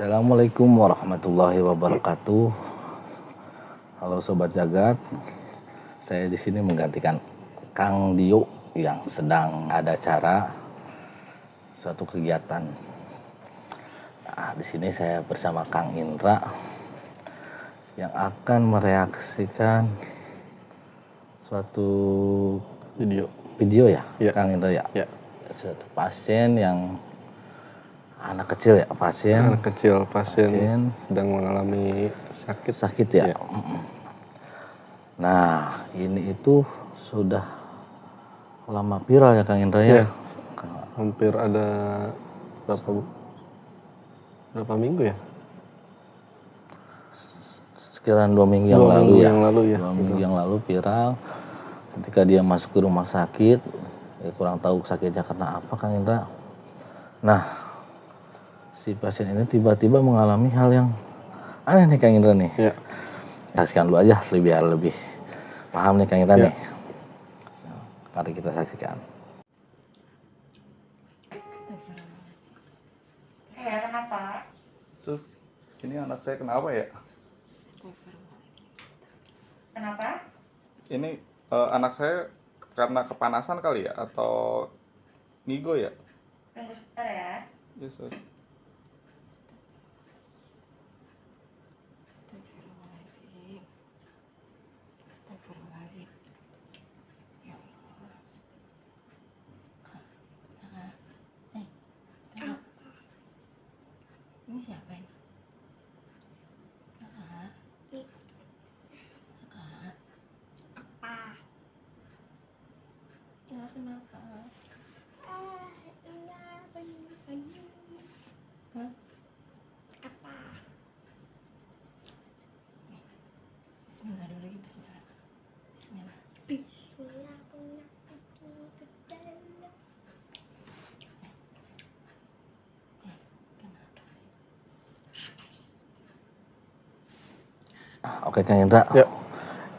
Assalamualaikum warahmatullahi wabarakatuh. Halo Sobat Jagat, saya di sini menggantikan Kang Dio yang sedang ada acara suatu kegiatan. Nah, di sini saya bersama Kang Indra yang akan mereaksikan suatu video ya, Kang Indra ya. Suatu pasien yang anak kecil ya, pasien sedang mengalami sakit ya. Nah, ini itu sudah lama viral ya Kang Indra ya. Hampir ada berapa minggu ya? Sekiranya 2 minggu yang 2 lalu minggu ya. yang lalu ya. 2 minggu yang lalu viral ketika dia masuk ke rumah sakit. Kurang tahu sakitnya karena apa Kang Indra. Nah, si pasien ini tiba-tiba mengalami hal yang aneh nih Kang Indra nih. Ya. Saksikan dulu aja biar lebih paham nih Kang Indra nih. Mari kita saksikan. Kenapa? Sus, ini anak saya kenapa ya? Kenapa? Ini anak saya karena kepanasan kali ya? Atau ngigo ya? Tunggu sebentar ya. Yes, sus. Astagfirullahaladzim. Ya Allah. Ini siapa ini? Kak. Kak. Apa? Ya kenapa? Hah? Apa? Bismillah dulu lagi, bismillah. Bismillah. Bismillah punya kucing kecil. Kenapa sih? Oke Kang Indra. Ya.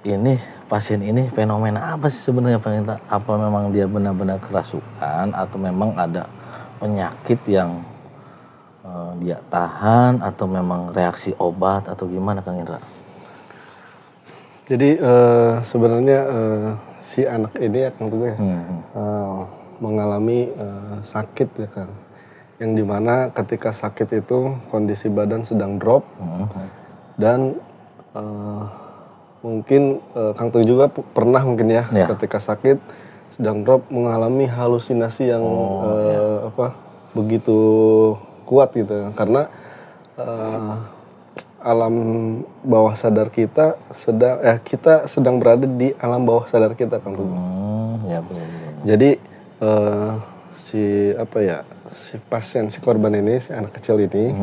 Ini pasien ini fenomena apa sih sebenarnya Kang Indra? Apa memang dia benar-benar kerasukan atau memang ada penyakit yang dia tahan atau memang reaksi obat atau gimana Kang Indra? Jadi sebenarnya si anak ini ya Kang Teguh ya, mengalami sakit ya Kang. Yang dimana ketika sakit itu kondisi badan sedang drop dan mungkin Kang Teguh juga pernah mungkin ya ketika sakit sedang drop mengalami halusinasi yang begitu kuat gitu karena alam bawah sadar kita sedang berada di alam bawah sadar kita Kang Teguh. Ya benar. Jadi si pasien, si korban ini, si anak kecil ini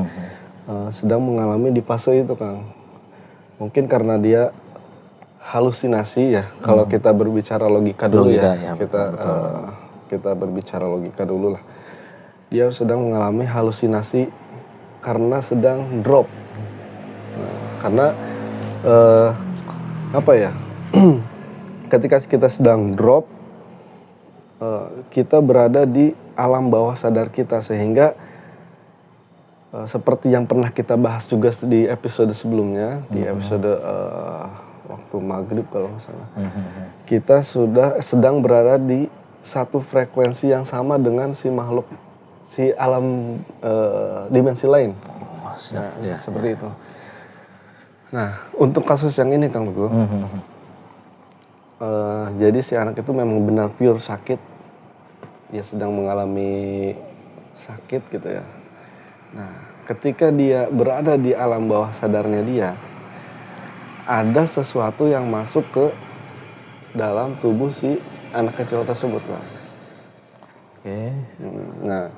sedang mengalami di fase itu Kang. Mungkin karena dia halusinasi ya. Kalau kita berbicara logika dulu kita berbicara logika dulu lah. Dia sedang mengalami halusinasi karena sedang drop. Karena ketika kita sedang drop, kita berada di alam bawah sadar kita sehingga seperti yang pernah kita bahas juga di episode sebelumnya, di episode waktu maghrib kalau nggak salah, kita sedang berada di satu frekuensi yang sama dengan si makhluk, si alam dimensi lain. Seperti itu. Nah, untuk kasus yang ini Kang Teguh, jadi si anak itu memang benar pure sakit, dia sedang mengalami sakit gitu ya. Nah, ketika dia berada di alam bawah sadarnya dia, ada sesuatu yang masuk ke dalam tubuh si anak kecil tersebut lah. Nah,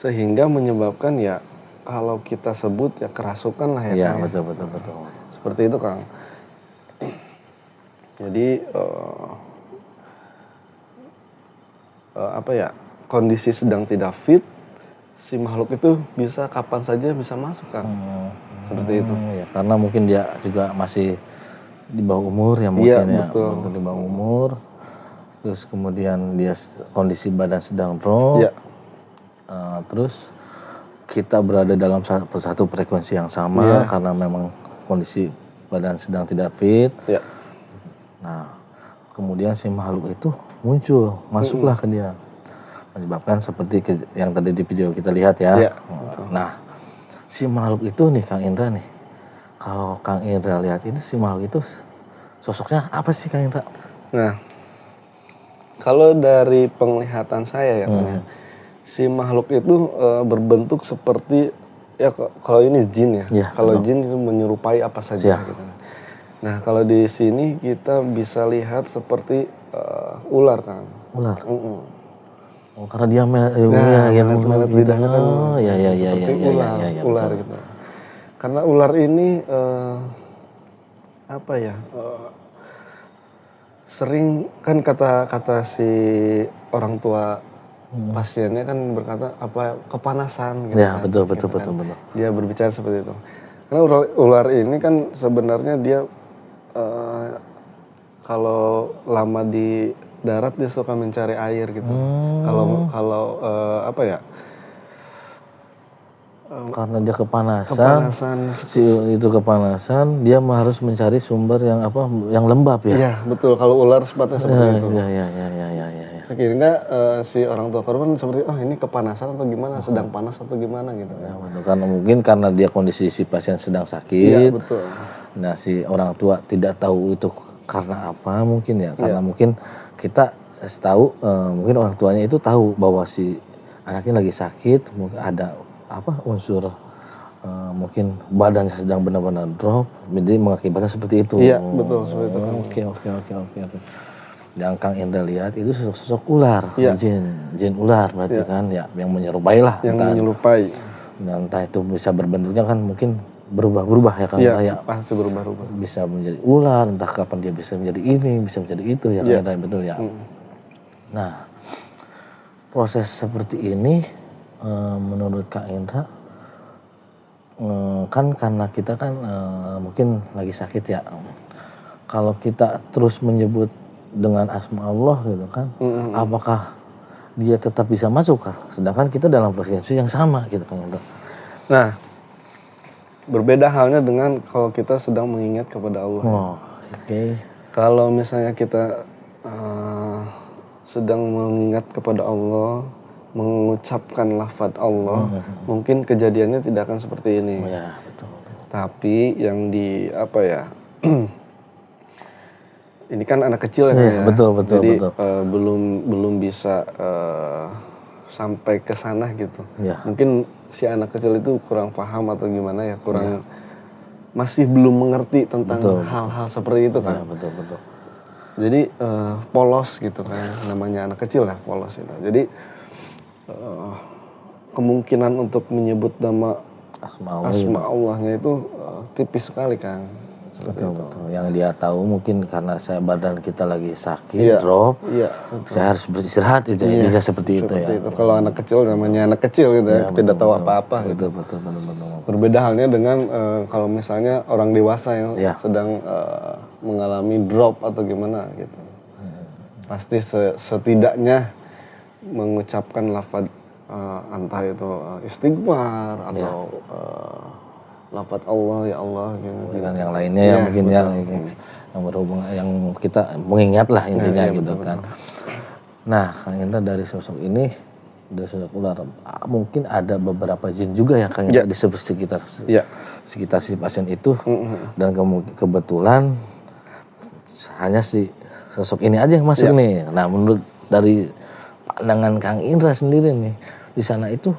sehingga menyebabkan ya kalau kita sebut ya kerasukan lah ya. Iya, Kang, betul. Seperti itu Kang. Jadi kondisi sedang tidak fit, si makhluk itu bisa kapan saja bisa masuk Kang. Seperti itu. Ya, karena mungkin dia juga masih di bawah umur ya mungkin betul. Mungkin di bawah umur. Terus kemudian dia kondisi badan sedang drop. Iya. Terus kita berada dalam satu frekuensi yang sama Iya. karena memang kondisi badan sedang tidak fit. Ya. Nah, kemudian si makhluk itu muncul, masuklah ke dia. Menyebabkan seperti yang tadi di video kita lihat ya. Iya, Nah, si makhluk itu nih Kang Indra nih. Kalau Kang Indra lihat ini si makhluk itu sosoknya apa sih Kang Indra? Nah, kalau dari penglihatan saya ya, Kang, ya, si makhluk itu berbentuk seperti ya kalau ini jin ya. Iya, Kalau betul. jin itu menyerupai apa saja Siap. gitu. Nah, kalau di sini kita bisa lihat seperti ular, Kang. Ular. Mm-mm. Oh, karena dia melet gitu. lidahnya kan Oh, ya seperti ular betul. gitu. Karena ular ini apa ya? Sering kan kata si orang tua pasiennya kan berkata apa kepanasan gitu Ya, kan. betul. Gitu kan. Dia berbicara seperti itu. Karena ular ini kan sebenarnya dia kalau lama di darat dia suka mencari air gitu. Kalau apa ya? Karena dia kepanasan, si itu kepanasan, dia harus mencari sumber yang lembab ya. Iya, betul. Kalau ular sifatnya seperti itu. Iya. Sehingga si orang tua korban seperti ini kepanasan atau gimana, sedang panas atau gimana gitu. Ya, betul. Karena mungkin karena dia kondisi si pasien sedang Iya, sakit. betul. Nah, si orang tua tidak tahu itu karena apa mungkin ya. Karena mungkin kita tahu mungkin orang tuanya itu tahu bahwa si anaknya lagi sakit, mungkin ada unsur mungkin badannya sedang benar-benar drop, jadi mengakibatkan seperti itu. Iya, betul seperti itu. Oke. Yang Kang Indra lihat itu sosok ular, jin ular berarti kan ya, yang menyerupai lah. Yang menyerupai. Dan entah itu bisa berbentuknya kan mungkin berubah-ubah ya Kang Indra ya. Pasti berubah-ubah. Bisa menjadi ular, entah kapan dia bisa menjadi ini, bisa menjadi itu ya Kang Indra, betul ya. Nah, proses seperti ini menurut Kak Indra kan karena kita kan mungkin lagi sakit ya, kalau kita terus menyebut dengan asma Allah gitu kan, apakah dia tetap bisa masuk kan? Sedangkan kita dalam frekuensi yang sama gitu Kang Indra. Nah, berbeda halnya dengan kalau kita sedang mengingat kepada Allah. Oke. Kalau misalnya kita sedang mengingat kepada Allah, mengucapkan lafaz Allah, mungkin kejadiannya tidak akan seperti ini. Ya, betul. Tapi yang di apa ya? Ini kan anak kecil ya. Betul. Jadi belum bisa sampai ke sana gitu. Ya. Mungkin si anak kecil itu kurang paham atau gimana ya, masih belum mengerti tentang hal-hal seperti itu kan. Ya, betul. Jadi polos gitu kan, namanya anak kecil lah polos itu. Jadi kemungkinan untuk menyebut nama asma Allahnya itu tipis sekali Kang. Betul. Yang dia tahu mungkin karena badan kita lagi sakit, drop. Iya. Saya harus beristirahat itu ya, bisa seperti itu ya. Kalau anak kecil namanya anak kecil gitu ya, tidak tahu apa-apa. Betul. Berbeda halnya dengan kalau misalnya orang dewasa yang sedang mengalami drop atau gimana gitu. Pasti setidaknya mengucapkan lafaz entah itu istighfar atau lafaz Allah ya Allah gitu. Dan yang lainnya yang mungkin yang berhubungan yang kita mengingat lah intinya gitu kan. Nah, Kang Indra dari sosok ini, dari sosok ular, mungkin ada beberapa jin juga ya Kang Indra di sekitar si pasien itu. Dan kebetulan hanya si sosok ini aja yang masuk nih. Nah, menurut dari pandangan Kang Indra sendiri nih, di sana itu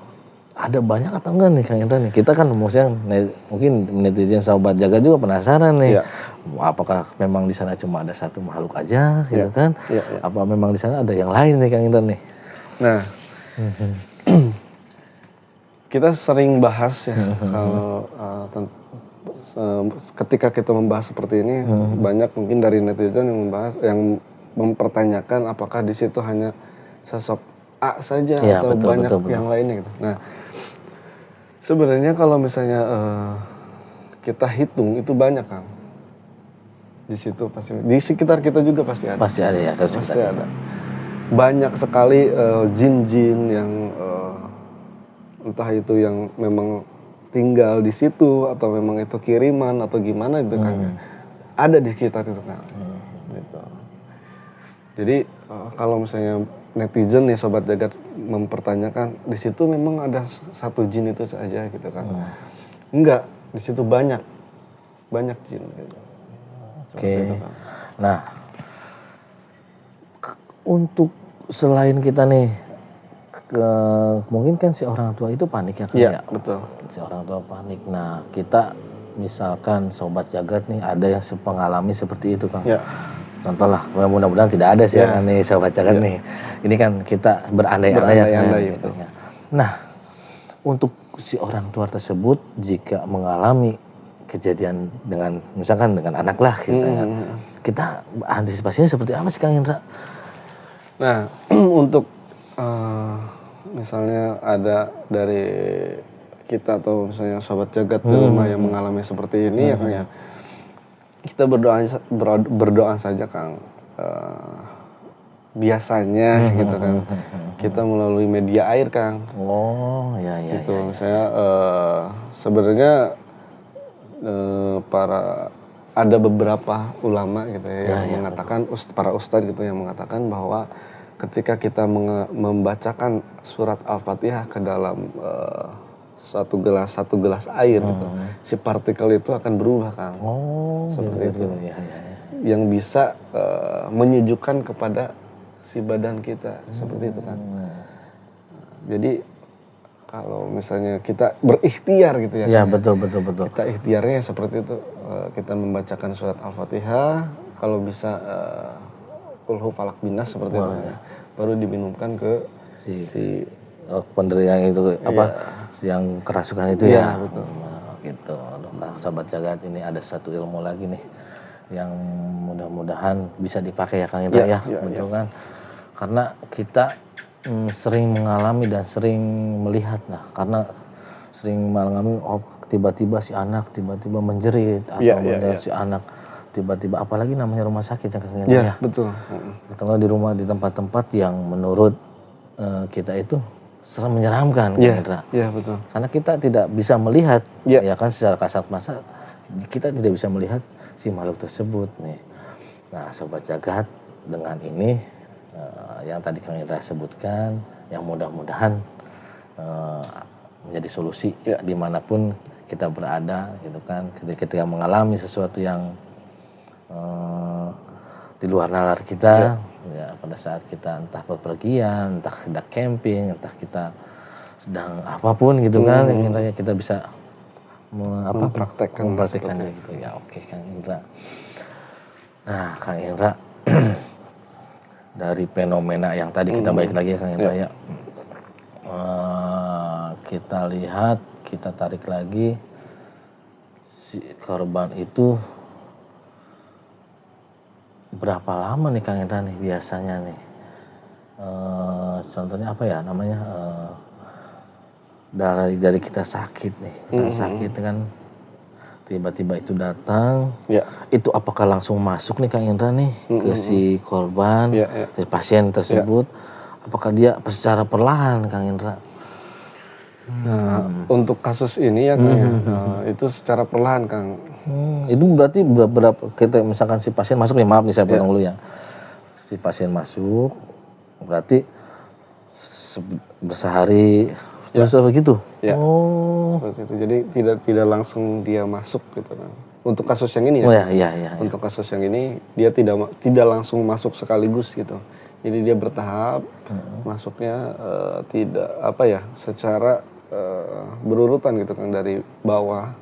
ada banyak atau enggak nih Kang Indra nih? Kita kan mungkin netizen sahabat jaga juga penasaran nih. Apakah memang di sana cuma ada satu makhluk aja gitu kan? Apa memang di sana ada yang lain nih Kang Indra nih? Nah, kita sering bahas ya kalau ketika kita membahas seperti ini banyak mungkin dari netizen yang mempertanyakan apakah di situ hanya sosok A saja atau banyak yang lainnya gitu. Nah, sebenarnya kalau misalnya kita hitung itu banyak Kang. Di situ pasti di sekitar kita juga pasti ada. Pasti ada ya, pasti ada. Banyak sekali jin-jin yang entah itu yang memang tinggal di situ atau memang itu kiriman atau gimana itu kan ya, ada di sekitar itu kan. Gitu. Jadi kalau misalnya netizen nih Sobat Jagat mempertanyakan di situ memang ada satu jin itu saja gitu kan. Enggak, di situ banyak jin gitu. Oke. Itu kan. Nah, untuk selain kita nih, mungkin kan si orang tua itu panik ya kan Iya, ya? betul. Si orang tua panik. Nah, kita misalkan Sobat Jagat nih ada yang mengalami seperti itu Kang. Ya. Contoh lah, mudah-mudahan tidak ada sih Ya. ya nih Sobat Jagat Ya. nih. Ini kan kita berandai-andai ya Kang, Berandai-andai, gitu betul. ya. Nah, untuk si orang tua tersebut jika mengalami kejadian dengan misalkan dengan anak lah gitu ya. Kita antisipasinya seperti apa sih Kang Indra? Nah, untuk misalnya ada dari kita atau misalnya Sobat Jagat di rumah yang mengalami seperti ini ya Kang ya, kita berdoa saja Kang. Biasanya gitu kan, kita melalui media air Kang. Oh, ya. Gitu, misalnya sebenarnya ada beberapa ulama gitu ya, yang mengatakan para ustadz gitu yang mengatakan bahwa ketika kita membacakan surat Al-Fatihah ke dalam satu gelas air gitu, si partikel itu akan berubah Kang. Oh, seperti itu. Ya. Yang bisa menyejukkan kepada si badan kita seperti itu kan. Jadi kalau misalnya kita berikhtiar gitu ya. Ya, Kang, betul. kita ikhtiarnya seperti itu, kita membacakan surat Al-Fatihah, kalau bisa kulhu falak binas seperti itu ya. Baru diminumkan ke si penderita yang itu yang kerasukan itu Iya, ya. betul. Gitu. Nah, Sobat Jagat ini ada satu ilmu lagi nih yang mudah-mudahan bisa dipakai ya Kang Indra ya. Betul kan? Karena kita sering mengalami dan sering melihat karena sering mengalami tiba-tiba si anak tiba-tiba menjerit atau si anak tiba-tiba apalagi namanya rumah sakit yang Kang Indra ya. Betul. Atau di rumah di tempat-tempat yang menurut kita itu serem menyeramkan Kang Indra. Iya, betul. Karena kita tidak bisa melihat ya kan secara kasat mata kita tidak bisa melihat si makhluk tersebut nih. Nah, Sobat Jagat dengan ini yang tadi Kang Indra sebutkan yang mudah-mudahan menjadi solusi dimanapun kita berada gitu kan ketika mengalami sesuatu yang di luar nalar kita ya pada saat kita entah bepergian, entah hendak camping, entah kita sedang apapun gitu kan yang kita bisa mempraktekkannya gitu ya. Oke Kang Indra. Nah Kang Indra dari fenomena yang tadi kita balik lagi ya Kang Indra ya. Kita lihat, kita tarik lagi si korban itu berapa lama nih Kang Indra nih biasanya nih? Contohnya apa ya namanya? Dari kita sakit nih, kita sakit kan tiba-tiba itu datang, itu apakah langsung masuk nih Kang Indra nih ke si korban, ke pasien tersebut, apakah dia secara perlahan Kang Indra? Nah, untuk kasus ini ya Kang itu secara perlahan Kang. Itu berarti berapa kita misalkan si pasien masuk nih, maaf nih saya potong dulu ya. Si pasien masuk, berarti bersehari terus begitu. Ya. Oh. Seperti itu. Jadi tidak langsung dia masuk gitu kan. Untuk kasus yang ini ya. Iya. Untuk kasus yang ini dia tidak langsung masuk sekaligus gitu. Jadi dia bertahap masuknya tidak secara berurutan gitu kan dari bawah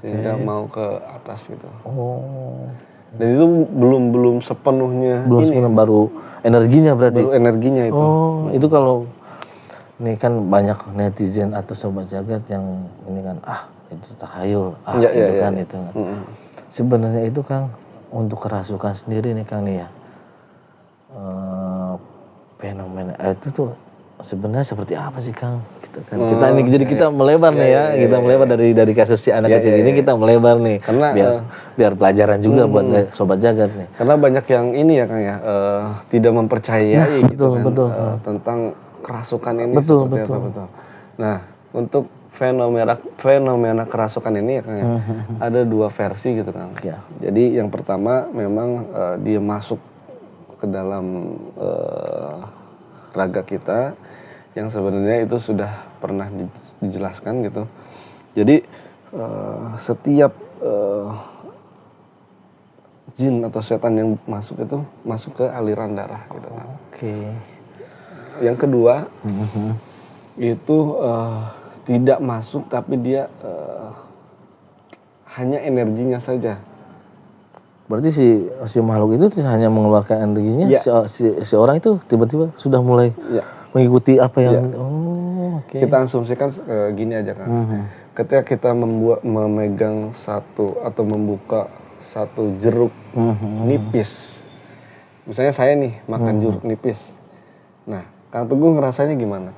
sehingga mau ke atas gitu. Oh. Dan itu belum sepenuhnya baru energinya berarti. Baru energinya itu. Oh, itu kalau ini kan banyak netizen atau Sobat Jagat yang ini kan itu tahayul, itu kan. Sebenarnya itu Kang untuk kerasukan sendiri nih Kang nih ya. Fenomena itu tuh sebenarnya seperti apa sih Kang? Kita ini jadi kita melebar nih ya, kita melebar dari kasus si anak kecil ini kita melebar nih. Karena biar pelajaran juga buat Sobat Jagat nih. Karena banyak yang ini ya Kang ya, tidak mempercayai betul. tentang kerasukan ini betul. Apa. Nah, untuk fenomena kerasukan ini ya Kang ya, ada 2 versi gitu Kang. Ya. Jadi yang pertama memang dia masuk ke dalam raga kita yang sebenarnya itu sudah pernah dijelaskan gitu. Jadi setiap jin atau setan yang masuk itu masuk ke aliran darah gitu kan. Oke. Yang kedua itu tidak masuk tapi dia hanya energinya saja. Berarti si makhluk itu hanya mengeluarkan energinya, Ya. si orang itu tiba-tiba sudah mulai Ya. mengikuti apa yang Ya. oke. Kita asumsikan gini aja kan. Ketika kita memegang satu atau membuka satu jeruk nipis. Misalnya saya nih makan jeruk nipis. Nah, Kang Teguh ngerasanya gimana?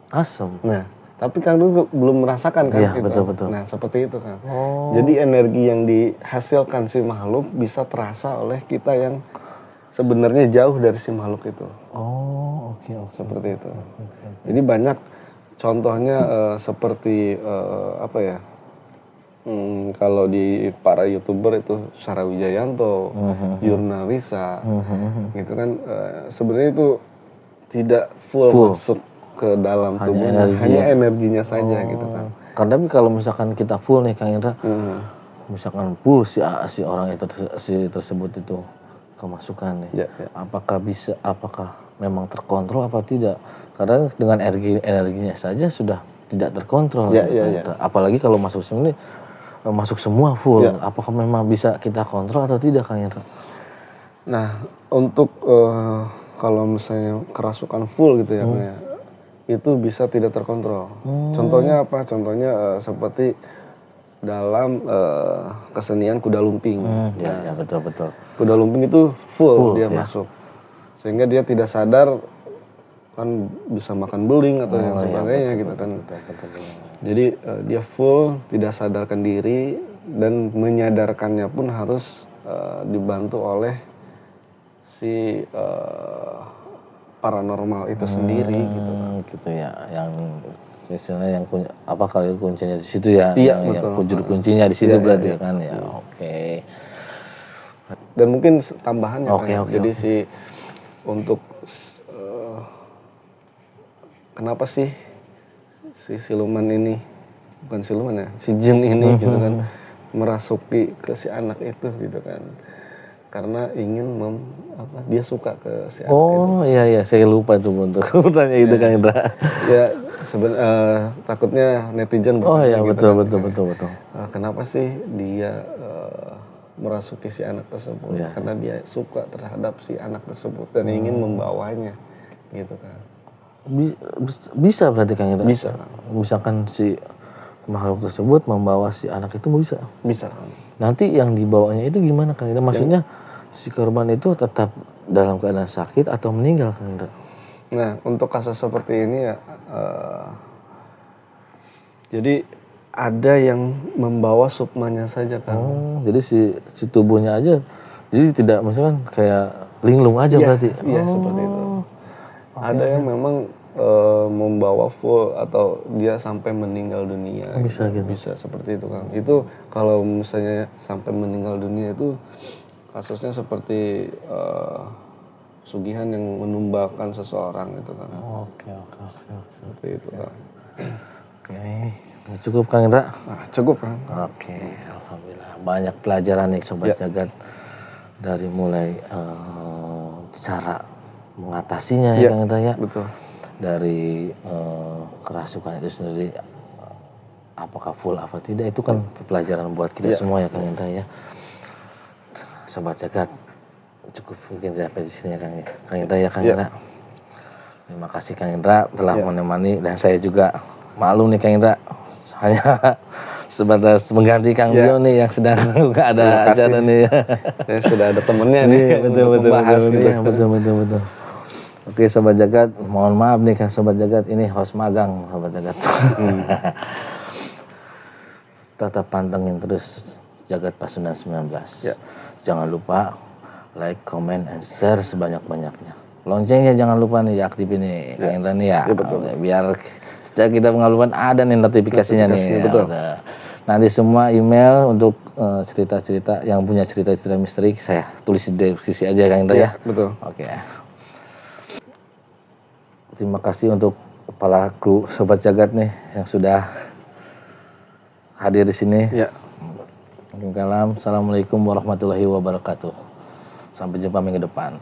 Asam. Nah, tapi Kang Teguh belum merasakan kan Iya, itu. betul. Nah, seperti itu kan. Oh. Jadi energi yang dihasilkan si makhluk bisa terasa oleh kita yang sebenarnya jauh dari si makhluk itu. Oh, oke. Seperti itu. Jadi banyak contohnya seperti apa ya? Kalau di para YouTuber itu Sarah Wijayanto, Yurnarisa, gitu kan sebenarnya itu tidak full masuk ke dalam tubuh, hanya energinya saja gitu kan. Karena kalau misalkan kita full nih Kang Indra, misalkan full si orang itu tersebut itu kemasukan nih, apakah memang terkontrol apa tidak? Karena dengan energinya saja sudah tidak terkontrol. Ya. Apalagi kalau masuk sini masuk semua full, apakah memang bisa kita kontrol atau tidak Kang Indra? Nah, untuk kalau misalnya kerasukan full gitu ya, itu bisa tidak terkontrol. Contohnya apa? Contohnya seperti dalam kesenian kuda lumping. Ya, betul. Kuda lumping itu full dia masuk, sehingga dia tidak sadar kan bisa makan beling atau yang sebagainya gitu kan. Betul. Jadi dia full, tidak sadarkan diri dan menyadarkannya pun harus dibantu oleh si paranormal itu sendiri gitu kan. Gitu ya, yang istilahnya yang kali kuncinya di situ ya, Iya, yang betul. juru kuncinya di situ berarti iya. kan ya. Oke. Dan mungkin tambahannya Oke. jadi si untuk kenapa sih si siluman ini, bukan siluman ya, si jin ini gitu kan merasuki ke si anak itu gitu kan, karena ingin dia suka ke si anak itu. Oh iya saya lupa itu untuk bertanya itu Kang Indra. Ya takutnya netizen Oh iya gitu betul. Kenapa sih dia merasuki si anak tersebut? Ya. Karena dia suka terhadap si anak tersebut dan ingin membawanya gitu kan. Bisa berarti Kang Indra? Bisa. Misalkan si makhluk tersebut membawa si anak itu bisa? Bisa. Nanti yang dibawanya itu gimana Kang Indra? Maksudnya si korban itu tetap dalam keadaan sakit atau meninggal Kang Indra? Nah, untuk kasus seperti ini ya, jadi ada yang membawa sukmanya saja kan. Oh, jadi si tubuhnya aja, jadi tidak misalkan kayak linglung aja berarti? Iya, seperti itu. Ada yang memang membawa full atau dia sampai meninggal dunia. Bisa gitu? Bisa seperti itu Kang. Itu kalau misalnya sampai meninggal dunia itu kasusnya seperti sugihan yang menumbalkan seseorang itu kan. Oke. Seperti itu kan. Oke, cukup Kang Indra? Nah, cukup kan. Oke, alhamdulillah banyak pelajaran nih Sobat Jagat, dari mulai cara mengatasinya ya Kang Indra ya. Betul. Dari kerasukan itu sendiri, apakah full apa tidak, itu kan pelajaran buat kita semua ya Kang Indra ya. Sobat Jagat, cukup mungkin sampai di sini ya Kang Indra ya Kang Indra. Terima kasih Kang Indra telah menemani, dan saya juga maklum nih Kang Indra hanya sebatas mengganti Kang Bio nih yang sedang nggak ada acara nih. Saya sudah ada temennya nih. Betul. Oke Sobat Jagat, mohon maaf nih kan Sobat Jagat, ini host magang Sobat Jagat. Tetap pantengin terus Jagat Pasundan 19. Jangan lupa like, comment, and share sebanyak-banyaknya. Loncengnya jangan lupa nih diaktifin nih Kang Indra nih ya. Biar Setiap kita pengalaman ada nih notifikasinya nih. Notifikasinya, betul. Ada. Nanti semua email untuk cerita-cerita yang punya cerita-cerita misteri saya tulis di deskripsi aja Kang Indra ya. Betul. Oke. Terima kasih untuk kepala kru Sobat Jagat nih yang sudah hadir di sini. Ya. Assalamualaikum warahmatullahi wabarakatuh. Sampai jumpa minggu depan.